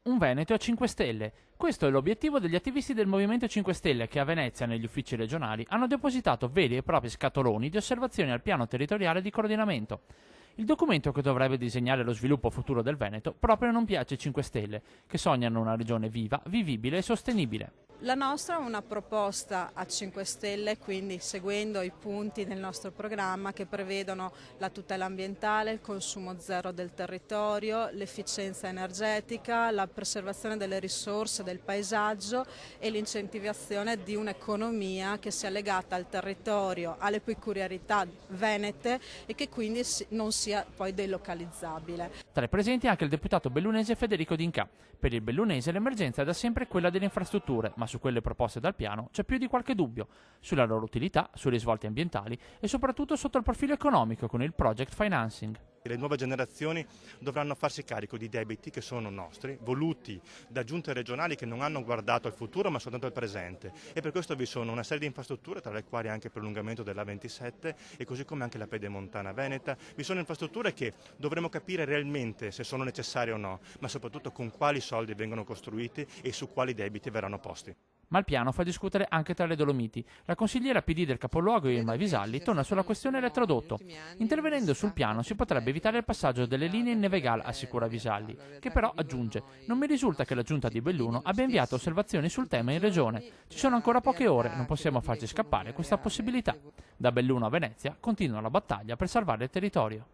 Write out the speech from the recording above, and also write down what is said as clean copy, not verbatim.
Un Veneto a 5 Stelle. Questo è l'obiettivo degli attivisti del Movimento 5 Stelle che a Venezia, negli uffici regionali, hanno depositato veri e propri scatoloni di osservazioni al piano territoriale di coordinamento. Il documento che dovrebbe disegnare lo sviluppo futuro del Veneto proprio non piace ai 5 Stelle, che sognano una regione viva, vivibile e sostenibile. La nostra è una proposta a 5 Stelle, quindi seguendo i punti del nostro programma che prevedono la tutela ambientale, il consumo zero del territorio, l'efficienza energetica, la preservazione delle risorse del paesaggio e l'incentivazione di un'economia che sia legata al territorio, alle peculiarità venete e che quindi non sia poi delocalizzabile. Tra i presenti anche il deputato bellunese Federico D'Inca. Per il bellunese l'emergenza è da sempre quella delle infrastrutture, ma su quelle proposte dal piano c'è più di qualche dubbio, sulla loro utilità, sui risvolti ambientali e soprattutto sotto il profilo economico con il project financing. Le nuove generazioni dovranno farsi carico di debiti che sono nostri, voluti da giunte regionali che non hanno guardato al futuro ma soltanto al presente, e per questo vi sono una serie di infrastrutture, tra le quali anche il prolungamento della 27 e così come anche la pedemontana veneta. Vi sono infrastrutture che dovremo capire realmente se sono necessarie o no, ma soprattutto con quali soldi vengono costruiti e su quali debiti verranno posti. Ma il piano fa discutere anche tra le Dolomiti. La consigliera PD del capoluogo Irma Visalli torna sulla questione elettrodotto. Intervenendo sul piano si potrebbe evitare il passaggio delle linee in Nevegal, assicura Visalli, che però aggiunge: non mi risulta che la giunta di Belluno abbia inviato osservazioni sul tema in regione. Ci sono ancora poche ore, non possiamo farci scappare questa possibilità. Da Belluno a Venezia continua la battaglia per salvare il territorio.